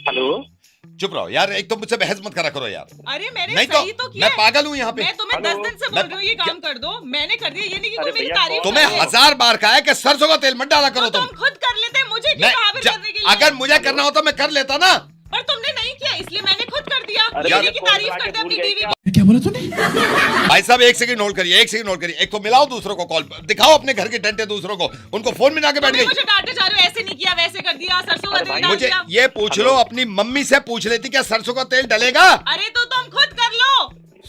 Hello. चुप रहो यार, एक तो मुझसे बहस मत करा करो यार। अरे मैंने नहीं सही तो किया मैं है। पागल हूँ यहाँ पे। मैं तुम्हें 10 दिन से बोल रही हूँ ये काम कर दो, मैंने कर दिया। ये नहीं कि कोई मेरी तारीफ कर तुम्हें दे। 1000 बार कहा है कि सरसों का तेल मत डाला करो तो तुम। तुम खुद कर लेते, मुझे क्यों हाबिल करने के लिए? अगर मुझे करना होता मैं कर लेता ना। पर तुमने नहीं किया, इसलिए मैंने खुद कर दिया। अरे ये यार, नहीं कि तारीफ करते अपनी बीवी की। क्या बोला तूने? भाई साहब एक सेकंड होल्ड करिए, एक सेकंड होल्ड करिए। एक तो मिलाओ दूसरों को कॉल, दिखाओ अपने घर के टेंटे दूसरों को, उनको फोन में आके बैठ तुम गई। मुझे डांटे जा रहे हो, ऐसे नहीं किया वैसे कर दिया, सरसों का तेल डाल मुझे दिया। ये पूछ लो, अपनी मम्मी से पूछ लेती क्या सरसों का तेल डलेगा? अरे तो तुम खुद कर लो,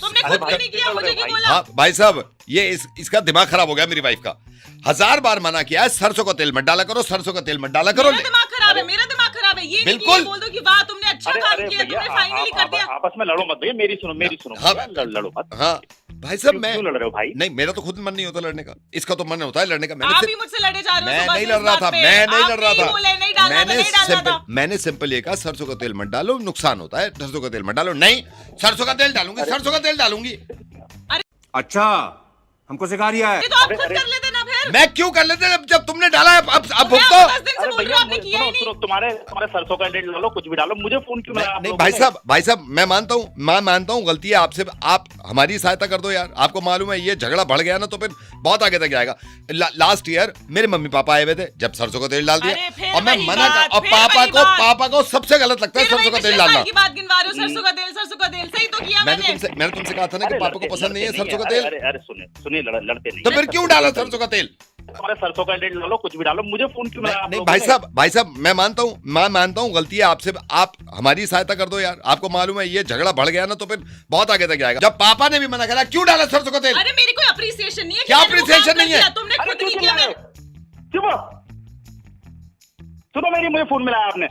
तुमने खुद क्यों नहीं किया? मुझे क्यों बोला? हाँ भाई साहब, ये इसका दिमाग खराब हो गया मेरी वाइफ का। 1000 बार मना किया है, सरसों का तेल मत डाला करो, सरसों का तेल मत डाला करो। मेरा दिमाग खराब है, मेरा दिमाग खराब है। ये नहीं कि बिल्कुल। ये बोल दो कि वाह तुमने अच्छा अरे काम अरे किया, भैया, तुमने फाइनली कर दिया। आपस में लड़ो मत भैया, मेरी सुनो हाँ। भैया, लड़ो मत। हाँ भाई साहब, मैं क्यों लड़ रहे हो भाई? नहीं, मेरा तो खुद मन नहीं होता लड़ने का, इसका तो मन होता है लड़ने का। आप ही मुझसे लड़े जा रहे हो मैं सुबह नहीं से लड़ इस रहा बात था, पे। मैं नहीं आप लड़ रहा नहीं था। बोले, नहीं डालना था, नहीं डालना था। मैंने सिंपल ये कहा सरसों का तेल मत डालो, नुकसान होता है, सरसों का तेल मत डालो। नहीं, सरसों का तेल डालूंगी, सरसों का तेल डालूंगी। अच्छा, हमको सिखा रिया है। ये तो आप खुद कर लेते ना फिर। मैं क्यों कर लेते जब तुमने डाला है? अब मैं भुगतो। आपको 10 दिन से अरे बोल रही भैया हूँ, आपने किया ही नहीं। सुनो, तुम्हारे सरसों का तेल डालो, कुछ भी डालो, मुझे फोन क्यों मिला आप नहीं लोगों भाई ने? साहब, मैं मानता हूँ गलती है आपसे। आप हमारी सहायता कर दो यार। आपको मालूम है ये झगड़ा बढ़ गया ना तो फिर बहुत आगे तक जाएगा। लास्ट ईयर मेरे मम्मी पापा आए हुए थे, जब सरसों का तेल डाल अरे दिया फिर और मैं वही मना बात, कर, और फिर वही बात। पापा को सबसे गलत लगता है फिर सरसों का वही तेल पिछले डालना। साल की बात गिनवा रहे हो, सरसों का तेल, सही तो किया मैंने। मैंने तुमसे कहा था ना कि अरे पापा को पसंद नहीं है सरसों का तेल, अरे सुनिए लड़ते नहीं तो फिर क्यों डाला सरसों का तेल? तुम्हारे सरसों का तेल डालो, कुछ भी डालो, मुझे फोन क्यों मिला आप नहीं लोगों भाई ने? साहब, मैं मानता हूँ गलती है आपसे। आप हमारी सहायता कर दो यार। आपको मालूम है ये झगड़ा बढ़ गया ना तो फिर बहुत आगे तक जाएगा। जब पापा ने भी मना करा, क्यों डाला सरसों का तेल? अरे मेरी कोई अप्रिसिएशन नहीं है। क्या कि मैंने वो काम appreciation कर नहीं है? दिया, तुमने अरे खुद क्यों नहीं किया। चिल्ला रहे हो? चुप सुनो, मुझे फोन मिला आपने।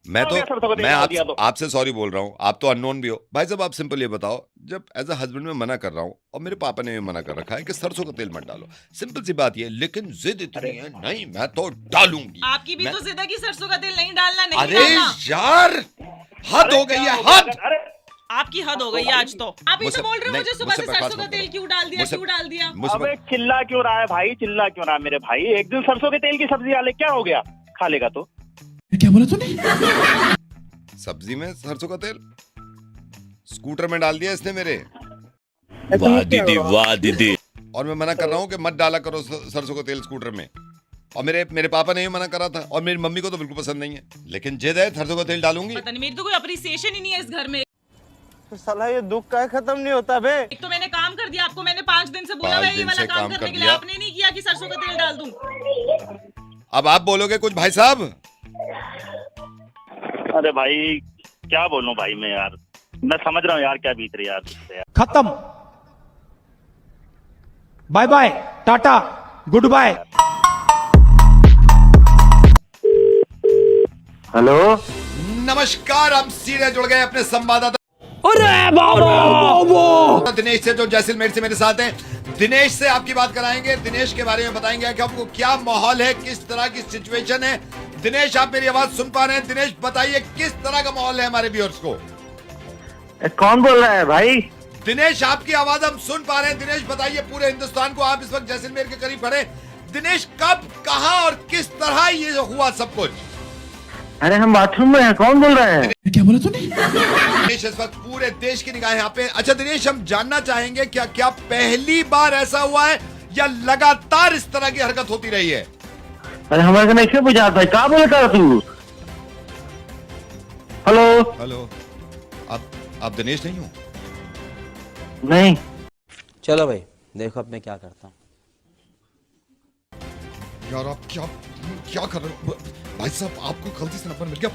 मैं हो गया सरसों का तेल मैं डाल दिया तो। आपसे सॉरी बोल रहा हूँ। आप तो अननोन भी हो भाई साहब। आप सिंपल ये बताओ, जब एज अ हस्बैंड में मना कर रहा हूँ और मेरे पापा ने भी मना कर रखा है कि सरसों का तेल मत डालो, सिंपल सी बात ये, लेकिन जिद इतनी है, नहीं मैं तो डालूंगी। आपकी भी तो जिद है कि सरसों का तेल नहीं डालना, नहीं अरे डालना। यार, हद हो गई है, हद। अरे आपकी हद हो गई है आज तो। आप ही मुझसे- तो बोल रहे हो नहीं, मुझे सुबह मुझसे से बकवास सरसों का मत तेल करो। क्यों डाल दिया, मुझसे- क्यों डाल दिया। अबे चिल्ला क्यों रहा है भाई, चिल्ला क्यों रहा है मेरे भाई? एक दिन सरसों के तेल की सब्जी डाले, क्या हो गया? खा लेगा तो। क्या बोला तूने? सब्जी में सरसों का तेल स्कूटर में डाल दिया इसने मेरे, वाह दीदी, वाह दीदी। और मैं मना कर रहा हूँ कि मत डाला करो सरसों का तेल स्कूटर में। और मेरे पापा ने भी मना करा था, और मेरी मम्मी को तो बिल्कुल पसंद नहीं है, लेकिन जिद है सरसों का तेल डालूंगी। पता नहीं, मेरी तो कोई अप्रिसिएशन ही नहीं है इस घर में। तो साला ये दुख का खत्म नहीं होता बे। एक तो मैंने काम कर दिया, आपको मैंने 5 दिन से बोला 5 है ये दिन वाला से काम काम करने कर के लिए, दिया। आपने नहीं किया कि सरसों का तेल डाल दूं। अब आप बोलोगे कुछ भाई साहब? अरे भाई क्या बोलूं भाई, मैं यार मैं समझ रहा हूँ यार क्या बीत रही है यार। खत्म। Bye bye, tata, goodbye. Hello, नमस्कार, हम सीधे जुड़ गए अपने संवाददाता दिनेश से, जो जैसलमेर से मेरे साथ हैं। दिनेश से आपकी बात कराएंगे, दिनेश के बारे में बताएंगे कि आपको क्या माहौल है, किस तरह की सिचुएशन है। दिनेश, आप मेरी आवाज सुन पा रहे हैं? दिनेश बताइए किस तरह का माहौल है हमारे व्यूअर्स को। कौन बोल रहा है भाई? दिनेश, आपकी आवाज हम सुन पा रहे हैं। दिनेश बताइए पूरे हिंदुस्तान को, आप इस वक्त जैसलमेर के करीब खड़े। दिनेश, कब, कहां और किस तरह ये हुआ सब कुछ? अरे हम बाथरूम में हैं, कौन बोल रहा है? क्या बोला तूने? दिनेश, इस वक्त पूरे देश की निगाह यहाँ पे। अच्छा दिनेश, हम जानना चाहेंगे क्या पहली बार ऐसा हुआ है या लगातार इस तरह की हरकत होती रही है? अरे हमारे को नहीं पूछा था, क्या बोलता तू? हेलो हेलो, आप दिनेश नहीं हो? नहीं। चलो भाई, देखो अब मैं क्या करता हूँ। यार आप क्या कर रहे हो भाई साहब? आपको गलती से नंबर मिल गया।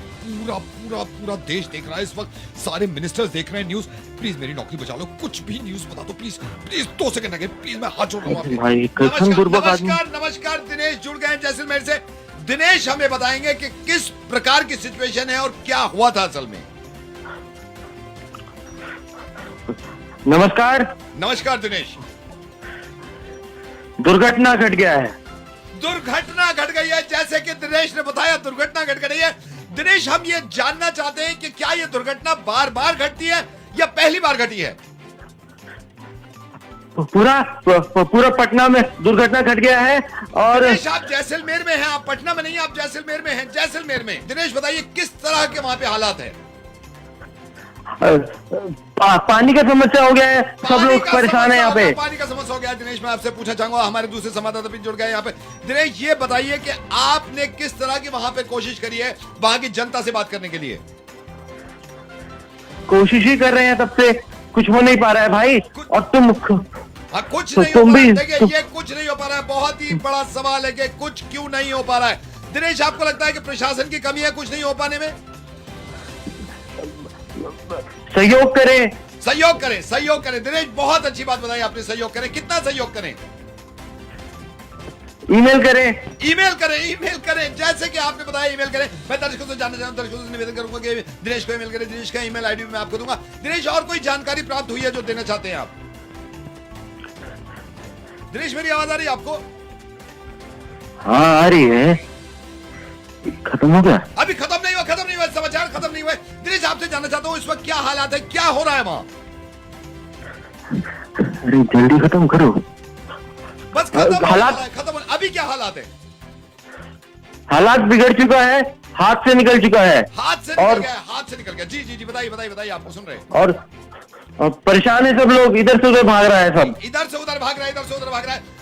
पूरा देश देख रहा है इस वक्त, सारे मिनिस्टर्स देख रहे हैं न्यूज। प्लीज मेरी नौकरी बचा लो, कुछ भी न्यूज बता दो प्लीज। 2 सेकंड लगे प्लीज, मैं हाथ जोड़ रहा हूँ आपके। भाई कसम गुरबक आदमी। नमस्कार, दिनेश जुड़ गए हैं जैसलमेर से। दिनेश हमें बताएंगे कि किस प्रकार की सिचुएशन है और क्या हुआ था असल में। नमस्कार दिनेश। दुर्घटना घट गया है। दुर्घटना घट गई है, जैसे कि दिनेश ने बताया दुर्घटना घट गई है। दिनेश, हम ये जानना चाहते हैं कि क्या ये दुर्घटना बार बार घटती है या पहली बार घटी है? पूरा पूरा पटना में दुर्घटना घट गया है। और दिनेश आप जैसलमेर में हैं, आप पटना में नहीं, आप जैसलमेर में हैं। जैसलमेर में दिनेश बताइए किस तरह के वहां पे हालात है? पानी का समस्या हो गया है, सब लोग परेशान है यहाँ पे। पानी का समस्या हो गया है। दिनेश मैं आपसे पूछना चाहूंगा, हमारे दूसरे संवाददाता भी जुड़ गए यहाँ पे। दिनेश ये बताइए कि आपने किस तरह की वहां पे कोशिश करी है वहां की जनता से बात करने के लिए? कोशिश ही कर रहे हैं, तब से कुछ हो नहीं पा रहा है भाई। और तुम हाँ, कुछ तो नहीं हो तुम पा रहा है। भी देखिए ये कुछ नहीं हो पा रहा है, बहुत ही बड़ा सवाल है कि कुछ क्यों नहीं हो पा रहा है। दिनेश आपको लगता है कि प्रशासन की कमी है कुछ नहीं हो पाने में? सहयोग करें। सहयोग करें, सहयोग करें। दिनेश बहुत अच्छी बात बताई आपने, सहयोग करें। कितना सहयोग करें? ईमेल करें। ईमेल करें, ईमेल करें, जैसे कि आपने बताया ईमेल करें। मैं दर्शकों से जानना चाहूँ, दर्शकों से निवेदन करूंगा कि दिनेश को ईमेल करें। दिनेश का ईमेल आईडी मैं आपको दूंगा। दिनेश और कोई जानकारी प्राप्त हुई है जो देना चाहते हैं आप? दिनेश मेरी आवाज आ रही है आपको? हाँ आ रही है। खत्म हो गया? अभी खत्म नहीं हुआ, खत्म नहीं हुआ, समाचार खत्म नहीं हुए। दिनेश आपसे जानना चाहता हूँ इस वक्त क्या हालात है, क्या हो रहा है वहां? अरे जल्दी खत्म करो। बस खत्म हालात- खत्म। अभी क्या हालात है? हालात बिगड़ चुका है, हाथ से निकल चुका है। हाथ से निकल गया, हाथ से निकल गया। जी जी जी बताइए बताइए बताइए, आपको सुन रहे हैं। और परेशान है सब लोग, इधर से उधर भाग रहा है सब। इधर से उधर भाग रहा है, इधर से उधर भाग रहा है।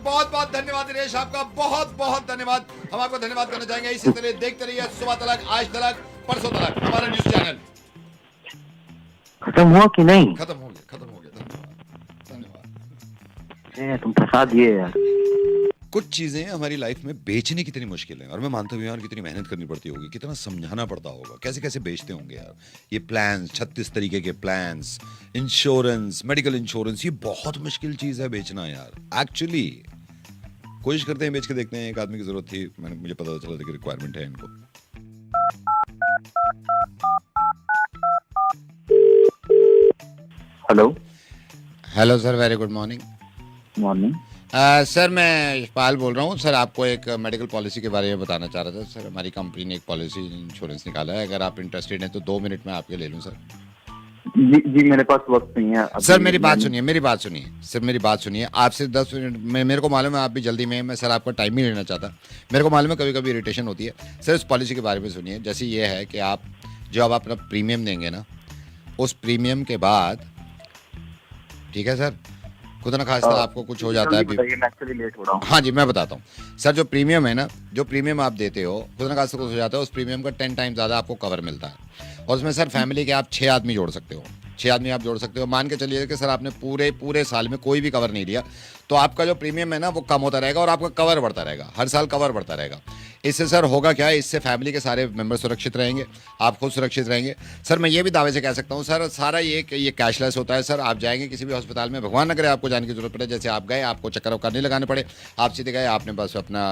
बहुत बहुत धन्यवाद दिनेश, आपका बहुत बहुत धन्यवाद। हम आपको धन्यवाद करना चाहेंगे। इसी तरह देखते रहिए सुबह तलक, आज तलक, परसों तलक हमारा न्यूज चैनल। खत्म हुआ कि नहीं? खत्म हो गया, खत्म हो गया। धन्यवाद धन्यवाद। तुम फंसा दिए यार। कुछ चीजें हमारी लाइफ में बेचने कितनी मुश्किल है, और मैं मानता हूँ यार कितनी मेहनत करनी पड़ती होगी, कितना समझाना पड़ता होगा, कैसे कैसे बेचते होंगे यार ये प्लान्स, 36 तरीके के प्लान्स, इंश्योरेंस, मेडिकल इंश्योरेंस। ये बहुत मुश्किल चीज है बेचना यार। एक्चुअली कोशिश करते हैं, बेच के देखते हैं। एक आदमी की जरूरत थी, मुझे पता चला था कि रिक्वायरमेंट है इनको। Hello. Hello sir, very good morning. Morning. Sir मैं यशपाल बोल रहा हूँ। सर आपको एक मेडिकल पॉलिसी के बारे में बताना चाह रहा था। सर हमारी कंपनी ने एक पॉलिसी इंश्योरेंस निकाला है, अगर आप इंटरेस्टेड हैं तो 2 मिनट में आपके ले लूँ सर। जी मेरे पास वक्त नहीं है सर मेरी बात सुनिए, मेरी बात सुनिए सर, मेरी बात सुनिए। आपसे 10 मिनट में, मेरे को मालूम है आप भी जल्दी में, मैं सर आपका टाइम ही लेना चाहता। मेरे को मालूम है कभी कभी इरिटेशन होती है। सर इस पॉलिसी के बारे में सुनिए। जैसे ये है कि आप जो अब अपना प्रीमियम देंगे ना, उस प्रीमियम के बाद, ठीक है सर, खुदा न खास्ता आपको कुछ हो जाता है। लेट हो रहा हूँ। हाँ जी मैं बताता हूँ सर। जो प्रीमियम है ना, जो प्रीमियम आप देते हो, खुदा न खास्ता कुछ हो जाता है, उस प्रीमियम का 10 टाइम ज़्यादा आपको कवर मिलता है। और उसमें सर फैमिली के आप 6 आदमी जोड़ सकते हो। 6 आदमी आप जोड़ सकते हो। मान के चलिए कि सर आपने पूरे साल में कोई भी कवर नहीं लिया, तो आपका जो प्रीमियम है ना वो कम होता रहेगा और आपका कवर बढ़ता रहेगा, हर साल कवर बढ़ता रहेगा। इससे सर होगा क्या है, इससे फैमिली के सारे मेंबर सुरक्षित रहेंगे, आप खुद सुरक्षित रहेंगे। सर मैं ये भी दावे से कह सकता हूँ सर, सारा ये कैशलेस होता है। सर आप जाएंगे किसी भी अस्पताल में, भगवान न करे आपको जाने की जरूरत पड़े, जैसे आप गए, आपको चक्कर वक्कर नहीं लगाने पड़े, आप सीधे गए, आपने बस अपना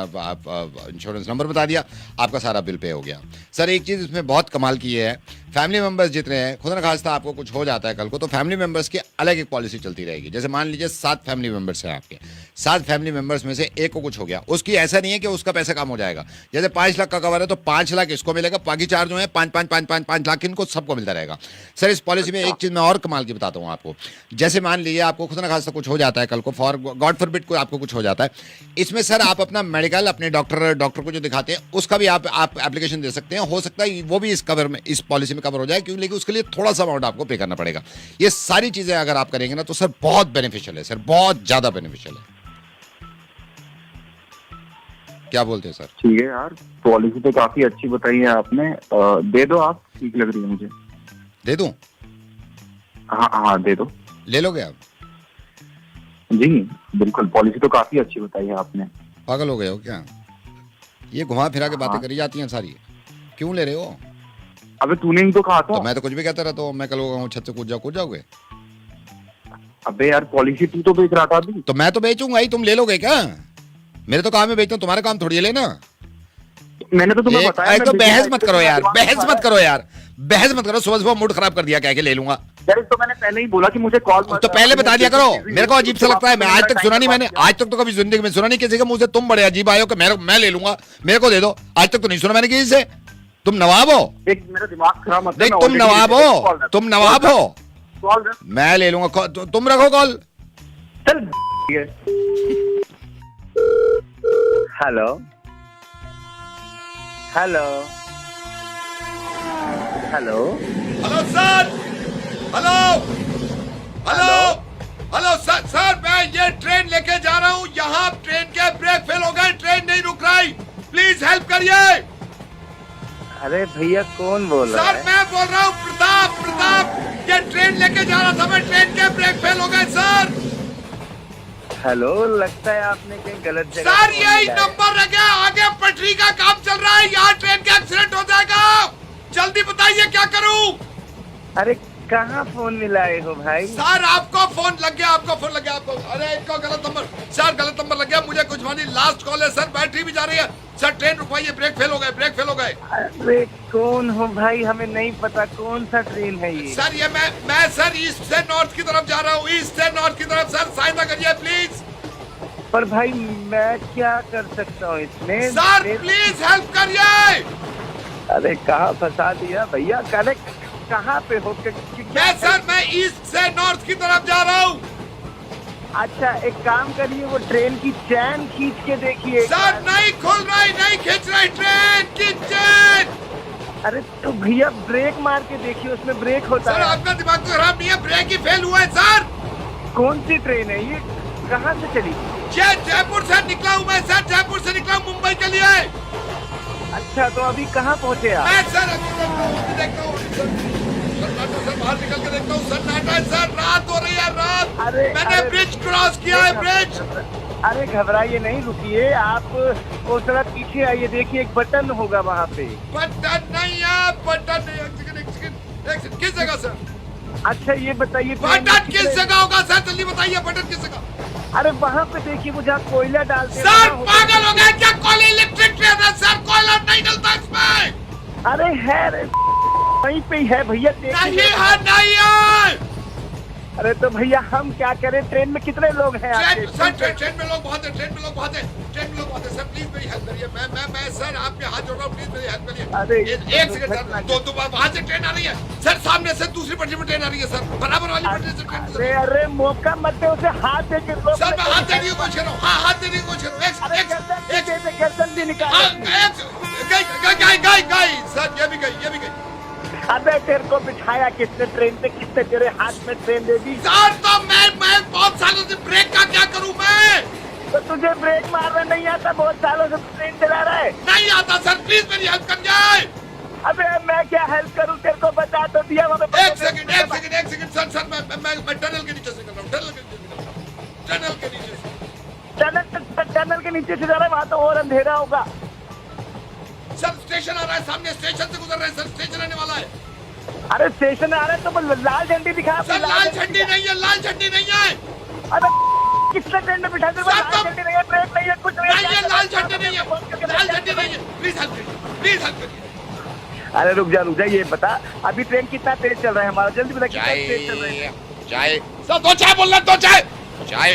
इंश्योरेंस नंबर बता दिया, आपका सारा बिल पे हो गया। सर एक चीज़ इसमें बहुत कमाल की है, फैमिली मेंबर्स जितने हैं, खुदा न खास्ता आपको कुछ हो जाता है कल को, तो फैमिली मेंबर्स की अलग एक पॉलिसी चलती रहेगी। जैसे मान लीजिए 7 फैमिली मेंबर्स हैं आपके, 7 फैमिली मेंबर्स में से एक को कुछ हो गया, उसकी ऐसा नहीं है कि उसका पैसा कम हो जाएगा। जैसे 5 लाख का कवर है तो 5 लाख इसको मिलेगा, बाकी 4 जो है 5 लाख इनको सबको मिलता रहेगा। सर इस पॉलिसी में एक चीज़ मैं और कमाल की बताता हूँ आपको। जैसे मान लीजिए आपको खुदा न खास्ता कुछ हो जाता है कल को, फॉर गॉड फॉरबिड को आपको कुछ हो जाता है, इसमें सर आप अपना मेडिकल अपने डॉक्टर को जो दिखाते हैं उसका भी आप एप्लीकेशन दे सकते हैं। हो सकता है वो भी इस कवर में, इस पॉलिसी में कवर हो जाए, क्योंकि लेकिन उसके लिए थोड़ा सा अमाउंट आपको पे करना पड़ेगा। ये सारी चीजें अगर आप करेंगे ना तो सर बहुत बेनिफिशियल है सर, बहुत ज्यादा बेनिफिशियल है। क्या बोलते हैं सर? ठीक है यार, पॉलिसी तो काफी अच्छी बताई है आपने। दे दो आप, ठीक लग रही है मुझे। दे दूं? हाँ दे दो। ले लोगे आप? जी बिल्कुल, पॉलिसी तो काफी अच्छी बताई है आपने। पागल हो गए हो क्या? ये घुमा फिरा के बातें करी जाती हैं सारी, क्यों ले रहे हो? अबे तूने ही तो कहा था। तो मैं तो कुछ भी कहता रहता हूँ, मैं कल होगा छत से कूद जाओगे। अबे यार पॉलिसी तू तो बेच रहा था अभी। तो मैं तो बेचूंगा ही, तुम ले लोगे क्या? मेरे तो काम में बेचता हूँ, तुम्हारा काम थोड़ी है लेना। मैंने तो तुम्हें बताया। एक तो बहस मत करो यार, बहस मत करो यार, बहस मत करो। सुबह मूड खराब कर दिया, कह के ले लूंगा। यार तो मैंने पहले ही बोला कि मुझे कॉल तो पहले बता दिया करो। मेरे को अजीब सा लगता है, मैं आज तक सुना नहीं, मैंने आज तक तो कभी जिंदगी में सुना नहीं किसी के मुंह से तुम बड़े अजीब आए हो कि मैं ले लूंगा, मेरे को दे दो। आज तक तो नहीं सुना मैंने किसी से। तुम नवाब हो? एक मेरा दिमाग खराब मत देख, तुम नवाब हो, तुम नवाब हो। मैं ले लूंगा, तुम रखो कॉल। चल hello hello hello hello sir, hello hello hello sir, sir मैं ये ट्रेन लेके जा रहा हूँ, यहाँ ट्रेन के ब्रेक फेल हो गए, ट्रेन नहीं रुक रही, प्लीज हेल्प करिए। अरे भैया कौन बोल रहा सर है? मैं बोल रहा हूँ प्रताप, प्रताप ये ट्रेन लेके जा रहा था मैं, ट्रेन के ब्रेक फेल हो गए सर। हेलो, लगता है आपने कहीं गलत जगह सर फोन यही मिलाया है। नंबर रखे, आगे पटरी का काम चल रहा है, यहाँ ट्रेन का एक्सीडेंट हो जाएगा, जल्दी बताइए क्या करूँ। अरे कहाँ फोन मिलाए हो भाई? सर आपको फोन लग गया, आपको फोन लग गया आपको, अरे इनको गलत नंबर, सर गलत नंबर लग गया, मुझे कुछ मानी, लास्ट कॉल है सर, बैटरी भी जा रही है सर, ट्रेन रुकवाइए, ब्रेक फेल हो गए, ब्रेक फेल हो गए। अरे कौन हो भाई, हमें नहीं पता कौन सा ट्रेन है ये। सर ये मैं सर ईस्ट से नॉर्थ की तरफ जा रहा हूँ, ईस्ट से नॉर्थ की तरफ, सर सहायता करिए प्लीज। पर भाई मैं क्या कर सकता हूँ इसमें? सर प्लीज हेल्प करिए। अरे कहाँ फंसा दिया भैया, कनेक्ट कहाँ पे हो? मैं ईस्ट से नॉर्थ की तरफ जा रहा हूँ। अच्छा एक काम करिए, वो ट्रेन की चैन खींच के देखिए। सर नहीं खुल रही, नहीं खींच रही ट्रेन की चैन। अरे तो भैया ब्रेक मार के देखिए, उसमें ब्रेक होता सर है। आपका दिमाग तो खराब नहीं है, ब्रेक ही फेल हुआ है सर। कौन सी ट्रेन है ये, कहाँ से चली? जयपुर से निकला हूँ मैं सर, जयपुर से निकला हूँ मुंबई के लिए। अच्छा तो अभी कहाँ पहुँचे आप? मैं सर अभी देखता हूँ सर, बाहर निकल के देखता हूँ, सन्नाटा है सर, रात हो रही है रात। मैंने ब्रिज क्रॉस किया है, ब्रिज। अरे घबराइए नहीं, रुकिए आप, वो थोड़ा पीछे आइए, देखिए एक बटन होगा वहाँ पे। बटन नहीं है, बटन नहीं, एक सेकंड, किस जगह सर? अच्छा ये बताइए बटन किस जगह होगा सर, जल्दी बताइए बटन किस जगह? अरे वहाँ पे देखिए, वो जहाँ कोयला डालते हैं। सर पागल हो गए क्या, कोयला इलेक्ट्रिक ट्रेन है सर, कोयला नहीं डलता इसमें। अरे है रे, वहीं पे ही है भैया, नहीं है, नहीं है। अरे तो भैया हम क्या करें, ट्रेन में कितने लोग हैं आपके? ट्रेन में लोग बहुत है, ट्रेन में लोग बहुत है, ट्रेन में लोग बहुत है सर, प्लीज मेरी हेल्प करिए, मैं सर आपके हाथ जोड़ रहा हूँ, प्लीज मेरी हेल्प करिए। अरे एक सेकंड सर, दो वहाँ से ट्रेन आ रही है सर, सामने से दूसरी पटरी में ट्रेन आ रही है सर, बराबर वाली पटरी से ट्रेन। अरे अरे मौका मत दे उसे, हाथ दे के रोक। सर मैं हाथ देने की कोशिश कर रहा हूँ, हाँ हाथ देने की कोशिश कर रहा हूँ, गर्दन भी निकाल। गई सर, ये भी गई। अबे तेरे को बिठाया किसने ट्रेन पे, किसने तेरे हाथ में ट्रेन दे दी? सर तो मैं बहुत सालों से ब्रेक का क्या करूं मैं? तो तुझे ब्रेक मारना नहीं आता, बहुत सालों से ट्रेन चला रहा है। नहीं आता सर, प्लीज मेरी हेल्प कर जाए। अबे मैं क्या हेल्प करूं, तेरे को बता तो दिया। एक सेकंड सर, मैं टनल के नीचे से कर रहा हूँ, टनल के नीचे से। टनल के नीचे से जा रहा है, वहाँ तो और अंधेरा होगा। सर स्टेशन आ रहा है सामने, स्टेशन से गुजर रहे हैं सर, स्टेशन आने वाला है। अरे स्टेशन आ रहा है तो लाल झंडी दिखा। सर लाल झंडी नहीं है, लाल झंडी नहीं है। अरे किसने ट्रेन में बिठा दिया? लाल झंडी नहीं है, ट्रेन नहीं है, कुछ नहीं है, लाल झंडी नहीं है, लाल झंडी नहीं है, प्लीज हेल्प करिए, प्लीज हेल्प करिए। अरे रुक जा, ये बता अभी ट्रेन कितना तेज चल रहा है हमारा, जल्दी बता कितना तेज चल रहा है। चाय सर दो चाय बोल रहा, दो चाय। चाय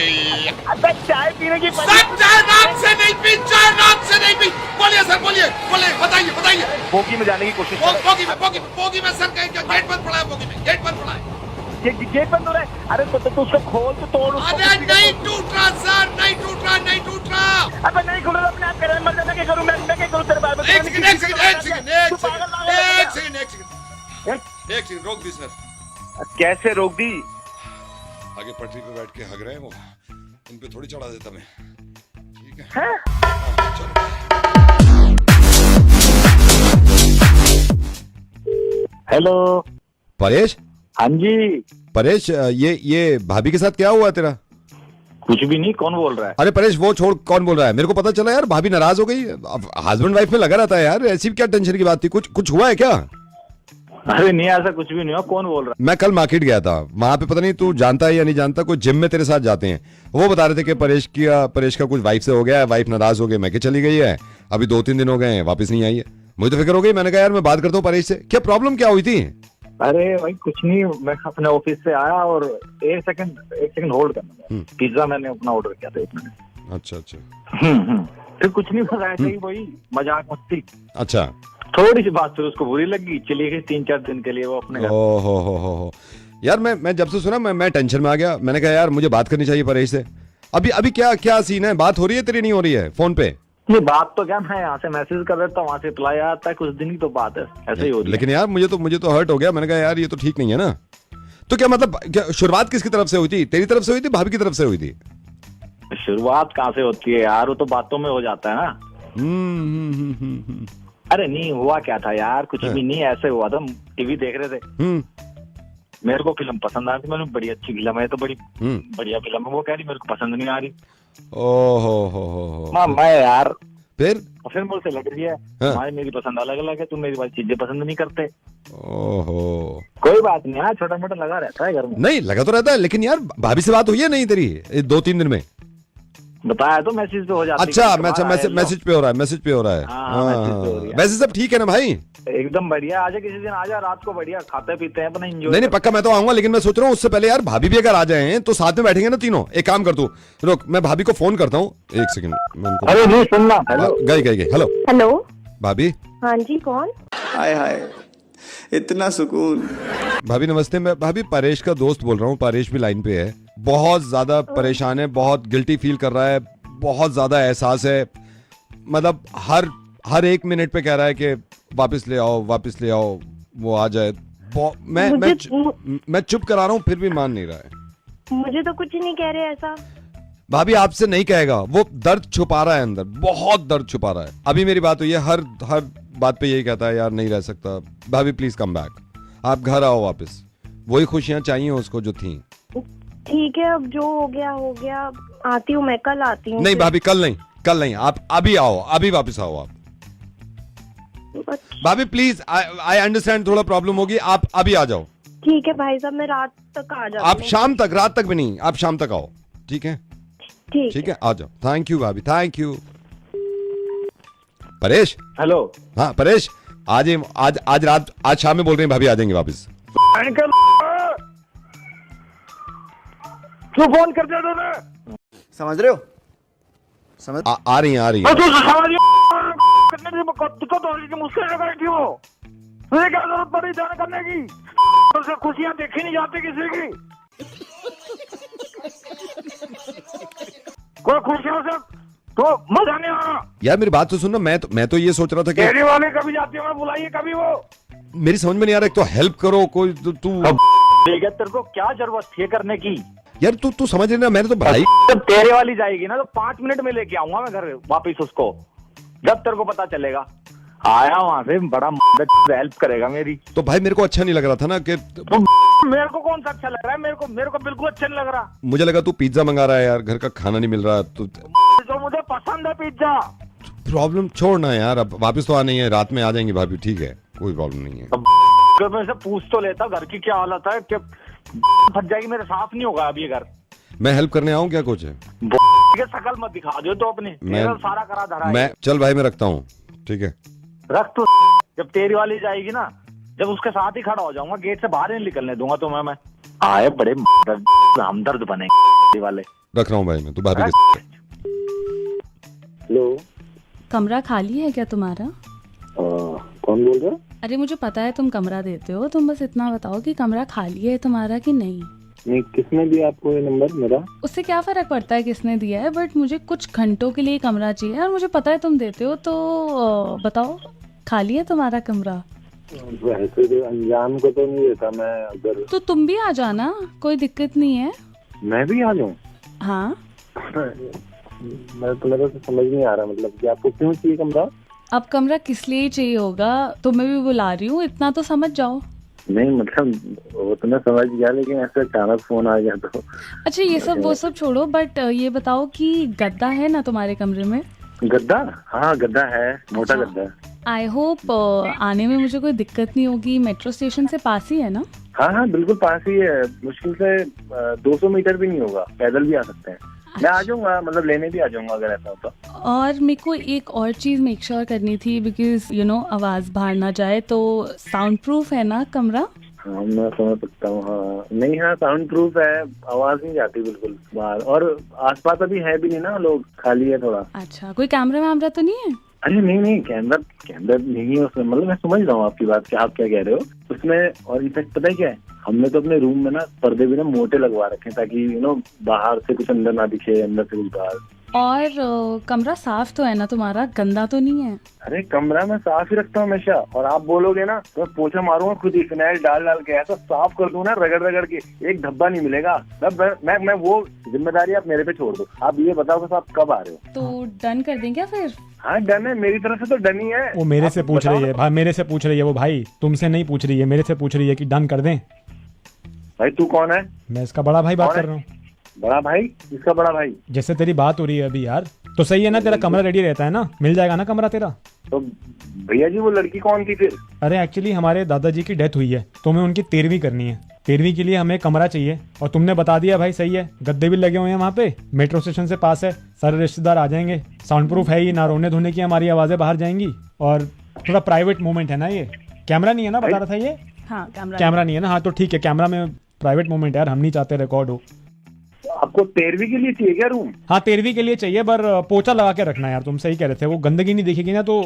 अबे चाय पीने की सर चाय रात से नहीं पी, चाय रात से नहीं पी। बोलिए सर, बोलिए, बताइए। बोगी में जाने की कोशिश कर। बोगी में सर, गेट बंद पड़ा है, बोगी में गेट बंद पड़ा है। गेट बंद हो रहा है। अरे तो तू उसको खोल, तो तोड़ उसको। अरे नहीं टूट रहा सर, नहीं टूट रहा। अबे नहीं खुल रहा, अपने आप करे, मर जाना, क्या करूं मैं क्या करूं तेरे बारे में? एक सेकंड रोक दी सर। कैसे रोक दी? आगे पटरी पे बैठ के हग रहे हैं वो, इन पे थोड़ी चढ़ा देता मैं, ठीक है? हैं? चलो। हेलो परेश, हाँ जी। परेश ये भाभी के साथ क्या हुआ तेरा? कुछ भी नहीं, कौन बोल रहा है? अरे परेश वो छोड़, कौन बोल रहा है? मेरे को पता चला यार, भाभी नाराज हो गई। हस्बैंड वाइफ में लगा रहता है यार, ऐसी क्या टेंशन की बात थी? कुछ हुआ है क्या? अरे नहीं, ऐसा कुछ भी नहीं हुआ, कौन बोल रहा है? मैं कल मार्केट गया था, वहां पे पता नहीं तू जानता है या नहीं जानता, कोई जिम में तेरे साथ जाते हैं, वो बता रहे थे कि परेश का कुछ वाइफ से हो गया है, वाइफ नाराज हो गई, मैं चली गई है, अभी 2-3 दिन हो गए हैं, वापस नहीं आई है। मुझे तो फिक्र हो गई, मैंने कहा यार मैं बात करता हूँ परेश से, क्या प्रॉब्लम क्या हुई थी? अरे भाई कुछ नहीं, मैं अपने ऑफिस से आया और एक सेकंड होल्ड करना, पिज्जा मैंने अपना ऑर्डर किया था, 1 मिनट। अच्छा। फिर कुछ नहीं बताया था, वही मजाक मस्ती। अच्छा। थोड़ी सी बात फिर उसको बुरी लगी, चली गई 3-4 दिन के लिए वो अपने घर। हो यार मैं जब से सुना मैं टेंशन में आ गया। मैंने कहा यार मुझे बात करनी चाहिए परेश से। अभी क्या सीन है? बात हो रही है तेरी, नहीं हो रही है फोन पे? नहीं, बात तो क्या, मैं यहाँ से मैसेज कर देता हूँ, वहाँ से रिप्लाई आता है, कुछ दिन की तो बात है, ऐसे ही हो रही है। लेकिन यार मुझे तो हर्ट हो गया। मैंने कहा यार ये तो ठीक नहीं है ना। तो क्या मतलब, क्या शुरुआत किसकी तरफ से हुई थी? तेरी तरफ से हुई थी, भाभी की तरफ से हुई थी? शुरुआत कहाँ से होती है यार, वो तो बातों में हो जाता है ना। अरे नहीं हुआ क्या था यार, कुछ भी नहीं, ऐसे हुआ था, टीवी देख रहे थे, मेरे को फिल्म पसंद आ रही, मैंने बड़ी अच्छी फिल्म है, तो बड़ी बढ़िया फिल्म है, वो कह रही मेरे को पसंद नहीं आ रही। ओहो मैं यार फिर मुझसे लग रही है, हमारी मेरी पसंद अलग अलग है, तुम मेरी बात चीजें पसंद नहीं करते। ओहो कोई बात नहीं यार, छोटा मोटा लगा रहता है घर में। नहीं लगा तो रहता है, लेकिन यार भाभी से बात हुई है नहीं तेरी 2-3 दिन में? बताया तो मैसेज पे हो जाता है। अच्छा मैसेज पे हो रहा है, मैसेज पे हो रहा है। हाँ, वैसे सब ठीक है ना भाई? एकदम बढ़िया। आजा किसी दिन, आजा रात को, बढ़िया खाते पीते हैं अपना, एंजॉय। नहीं पक्का मैं तो आऊंगा, लेकिन मैं सोच रहा हूँ उससे पहले यार भाभी भी अगर आ जाए तो साथ में बैठेंगे ना तीनों। एक काम कर तू, रुक मैं भाभी को फोन करता हूँ, 1 सेकंड। अरे नहीं सुनना, हेलो गई। हेलो हेलो भाभी। हाँ जी, कौन? हाय इतना सुकून। भाभी नमस्ते, मैं भाभी परेश का दोस्त बोल रहा हूँ। परेश भी लाइन पे है, बहुत ज्यादा परेशान है, बहुत गिल्टी फील कर रहा है, बहुत ज्यादा एहसास है, मतलब हर 1 मिनट पे कह रहा है कि वापस ले आओ, वो आ जाए। मैं चुप करा रहा हूँ फिर भी मान नहीं रहा है। मुझे तो कुछ नहीं कह रहे ऐसा। भाभी आपसे नहीं कहेगा, वो दर्द छुपा रहा है अंदर, बहुत दर्द छुपा रहा है। अभी मेरी बात हुई है, हर बात पे यही कहता है यार नहीं रह सकता। भाभी प्लीज कम बैक, आप घर आओ वापस, वही खुशियां चाहिए उसको जो थी। ठीक है, अब जो हो गया, आती हूँ मैं, कल आती हूँ। नहीं भाभी कल नहीं, आप अभी आओ, अभी वापस आओ आप। भाभी प्लीज, आई अंडरस्टैंड थोड़ा प्रॉब्लम होगी, आप अभी आ जाओ। ठीक है भाई साहब, मैं रात तक आ जाऊँ। आप शाम तक, रात तक भी नहीं, आप शाम तक आओ, ठीक है? ठीक है, आ जाओ। थैंक यू भाभी, थैंक यू। परेश, हेलो। हाँ परेश, आज शाम में बोल रहे हैं भाभी आ जाएंगे वापस। क्यों फोन कर दिया तूने? समझ रहे हो? आ रही है। दिक्कत हो रही थी, मुझसे लगा रही थी वो, मुझे क्या जरूरत पड़ी जाने करने की? तो खुशियां देखी नहीं जाती किसी की, कोई खुशियों से तो मजा नहीं आ रहा। यार मेरी बात तो सुनना, मैं तो ये सोच रहा था कि डेयरी वाले कभी जाती है, बुलाइए कभी, वो मेरी समझ में नहीं आ रहा। एक तो हेल्प करो कोई, तू ठीक है, तेरे को क्या जरूरत थी करने की? यार तू समझ रही ना, मैंने तो भाई जब तेरे वाली जाएगी ना तो 5 मिनट में लेके आऊंगा मैं घर वापिस उसको, जब तेरे को पता चलेगा। आया वहां से बड़ा हेल्प करेगा मेरी। तो भाई मेरे को अच्छा नहीं लग रहा था ना कि मेरे को कौन सा अच्छा लग रहा है? मेरे को बिल्कुल अच्छा नहीं लग रहा। मुझे लगा तू पिज्जा मंगा रहा है यार, घर का खाना नहीं मिल रहा। तो मुझे पसंद है पिज्जा। प्रॉब्लम छोड़ना यार, अब वापस तो आना ही है, रात में आ जाएंगी भाभी, ठीक है, कोई प्रॉब्लम नहीं है। मैं से पूछ तो लेता घर की क्या हालत है, कि फट जाएगी, मेरे साफ नहीं होगा अब ये घर। मैं हेल्प करने आऊँ क्या? कुछ है शकल मत दिखा दो तो अपने, सारा करा धरा। मैं चल भाई मैं रखता हूँ, ठीक है? रख तो, जब तेरी वाली जाएगी ना, जब उसके साथ ही खड़ा हो जाऊंगा, गेट से बाहर नहीं निकलने दूंगा तो मैं आए बड़े हमदर्द बने वाले। रख रहा हूँ भाई मैं, तू भाभी के। हेलो, कमरा खाली है क्या तुम्हारा? कौन बोल रहा है? अरे मुझे पता है तुम कमरा देते हो, तुम बस इतना बताओ कि कमरा खाली है तुम्हारा कि नहीं। नहीं, किसने दिया आपको ये नंबर मेरा? उससे क्या फर्क पड़ता है किसने दिया है, बट मुझे कुछ घंटों के लिए कमरा चाहिए और मुझे पता है तुम देते हो, तो बताओ खाली है तुम्हारा कमरा? वैसे तो अंजाम को तो नहीं देता मैं, अगर तो तुम भी आ जाना, कोई दिक्कत नहीं है। मैं भी आ जाऊँ? हाँ मैं तो, मेरा तो समझ नहीं आ रहा, मतलब कि आपको क्यों चाहिए कमरा? अब कमरा किस लिए चाहिए होगा, तुम्हें भी बुला रही हूँ, इतना तो समझ जाओ। नहीं मतलब वो तो मैं समझ गया, लेकिन ऐसे अचानक फोन आ गया तो। अच्छा ये सब वो सब छोड़ो, बट ये बताओ कि गद्दा है ना तुम्हारे कमरे में? गद्दा? हाँ गद्दा है, मोटा गद्दा। आई होप आने में मुझे कोई दिक्कत नहीं होगी, मेट्रो स्टेशन से पास ही है ना? हाँ बिल्कुल पास ही है, मुश्किल से 200 मीटर भी नहीं होगा, पैदल भी आ सकते हैं। मैं आ जाऊंगा, मतलब लेने भी आ जाऊंगा अगर ऐसा होता। और मेरे को एक और चीज मेक श्योर करनी थी, बिकॉज यू नो आवाज बाहर ना जाए, तो साउंड प्रूफ है ना कमरा? हाँ मैं समझ सकता हूँ। हाँ नहीं, हाँ साउंड प्रूफ है, आवाज नहीं जाती बिल्कुल बाहर, और आसपास अभी है भी नहीं ना लोग, खाली है थोड़ा। अच्छा, कोई कैमरा वैमरा तो नहीं है? अरे नहीं, कैमरा नहीं है उसमें, मतलब मैं समझ रहा हूँ आपकी बात कि आप क्या कह रहे हो उसमें। और इनफैक्ट पता है क्या है, हमने तो अपने रूम में ना पर्दे भी ना मोटे लगवा रखे हैं ताकि बाहर से कुछ अंदर ना दिखे, अंदर से कुछ बाहर। और कमरा साफ तो है ना तुम्हारा, गंदा तो नहीं है? अरे कमरा मैं साफ ही रखता हूँ हमेशा, और आप बोलोगे ना तो मैं पोछा मारूंगा खुद ही, फिनाइल डाल के ऐसा साफ कर दूं ना रगड़ रगड़ के, एक धब्बा नहीं मिलेगा। मैं वो जिम्मेदारी आप मेरे पे छोड़ दो। आप ये बताओ कि आप कब आ रहे हो? तो डन कर दें क्या फिर? हाँ डन है, मेरी तरफ से तो डन ही है। वो मेरे से पूछ रही है भाई, मेरे से पूछ रही है वो भाई, तुमसे नहीं पूछ रही है, मेरे से पूछ रही है कि डन कर दें। भाई तू कौन है? मैं इसका बड़ा भाई बात कर रहा हूँ। बड़ा भाई? इसका बड़ा भाई? जैसे तेरी बात हो रही है अभी यार, तो सही है ना, तेरा कमरा रेडी रहता है ना, मिल जाएगा ना कमरा तेरा? तो भैया जी वो लड़की कौन थी फिर? अरे एक्चुअली हमारे दादाजी की डेथ हुई है, तो हमें उनकी 13वीं करनी है। 13वीं के लिए हमें कमरा चाहिए, और तुमने बता दिया भाई, सही है। गद्दे भी लगे हुए हैं वहाँ पे, मेट्रो स्टेशन से पास है, सारे रिश्तेदार आ जाएंगे, साउंड प्रूफ है ही, ना रोने धोने की हमारी आवाजें बाहर जाएंगी, और थोड़ा प्राइवेट मोमेंट है ना ये। कैमरा नहीं है ना, बता रहा था ये? हाँ कैमरा नहीं है ना, हाँ तो ठीक है, कैमरा में प्राइवेट मोमेंट है यार, हम नहीं चाहते रिकॉर्ड हो। आपको 13वीं के लिए चाहिए क्या रूम? हाँ 13वीं के लिए चाहिए, पर पोछा लगा के रखना यार, तुम सही कह रहे थे, वो गंदगी नहीं दिखेगी ना तो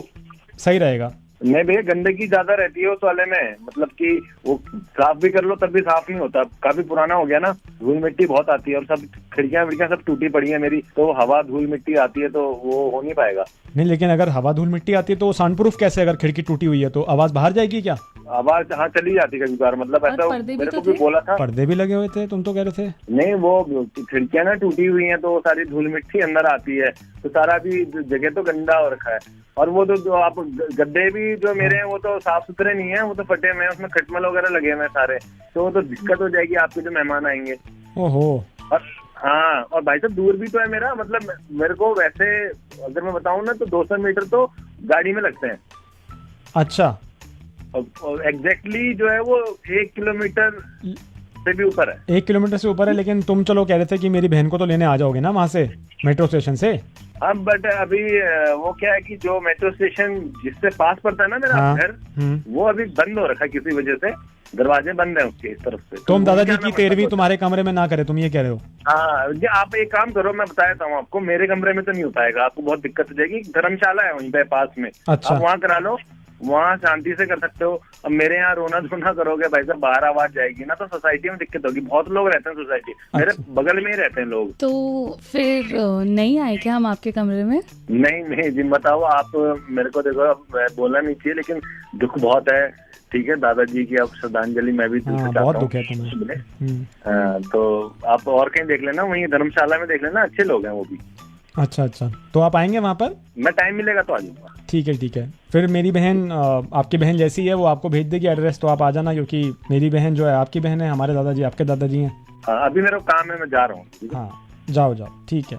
सही रहेगा। नहीं भैया, गंदगी ज्यादा रहती है उस वाले में, मतलब कि वो साफ भी कर लो तब भी साफ नहीं होता, काफी पुराना हो गया ना, धूल मिट्टी बहुत आती है, और सब खिड़कियां सब टूटी पड़ी है मेरी, तो हवा धूल मिट्टी आती है तो वो हो नहीं पाएगा। नहीं लेकिन अगर हवा धूल मिट्टी आती है तो साउंड प्रूफ कैसे? अगर खिड़की टूटी हुई है तो आवाज बाहर जाएगी क्या? आवाज हाँ चली जाती कभी बार, मतलब ऐसा मेरे को भी बोला था। पर्दे भी लगे हुए थे, तुम तो कह रहे थे। नहीं वो खिड़कियां ना टूटी हुई हैं तो सारी धूल मिट्टी अंदर आती है, तो सारा भी जगह तो गंदा हो रखा है। और वो तो जो आप गद्दे भी जो मेरे हैं वो तो साफ सुथरे नहीं है, वो तो फटे हुए हैं, उसमें खटमल वगैरह लगे हुए हैं सारे, तो वो तो दिक्कत हो जाएगी आपके जो मेहमान आएंगे। ओहो। और हाँ, और भाई साहब दूर भी तो है मेरा, मतलब मेरे को वैसे अगर मैं बताऊं ना तो 200 मीटर तो गाड़ी में लगते हैं। अच्छा। और एग्जैक्टली जो है वो 1 किलोमीटर से भी ऊपर है। 1 किलोमीटर से ऊपर है, लेकिन तुम चलो कह रहे थे कि मेरी बहन को तो लेने आ जाओगे ना वहाँ से, मेट्रो स्टेशन से। हाँ बट अभी वो क्या है कि जो मेट्रो स्टेशन जिससे पास पड़ता है ना मेरा घर, वो अभी बंद हो रखा है किसी वजह से, दरवाजे बंद हैं उसके इस तरफ से। तो हम दादाजी की 13वीं तुम्हारे कमरे में ना करे, तुम ये कह रहे हो? हाँ आप एक काम करो, मैं बता देता हूँ आपको, मेरे कमरे में तो नहीं हो पाएगा, आपको बहुत दिक्कत हो जाएगी। धर्मशाला है वहीं पे पास में, अच्छा। आप वहाँ करा लो, वहाँ शांति से कर सकते हो। अब मेरे यहाँ रोना धोना करोगे भाई साहब, बाहर आवाज जाएगी ना तो सोसाइटी में दिक्कत होगी, बहुत लोग रहते हैं सोसाइटी, मेरे बगल में ही रहते हैं लोग। तो फिर नहीं आए क्या हम आपके कमरे में? नहीं जी बताओ आप मेरे को, देखो बोलना नहीं चाहिए लेकिन दुख बहुत है, ठीक है, दादाजी की अब श्रद्धांजलि मैं भी चाहता बहुत हूँ। दुख है तुम्हें। तो आप और कहीं देख लेना, वहीं धर्मशाला में देख लेना, अच्छे लोग हैं वो भी। अच्छा, तो आप आएंगे वहाँ पर? मैं टाइम मिलेगा तो आ जाऊंगा। ठीक है। फिर मेरी बहन, आपकी बहन जैसी है वो आपको भेज देगी एड्रेस, तो आप आ जाना, क्योंकि मेरी बहन जो है आपकी बहन है, हमारे दादाजी आपके दादाजी हैं। अभी मेरा काम है, मैं जा रहा हूँ। हाँ जाओ, ठीक है।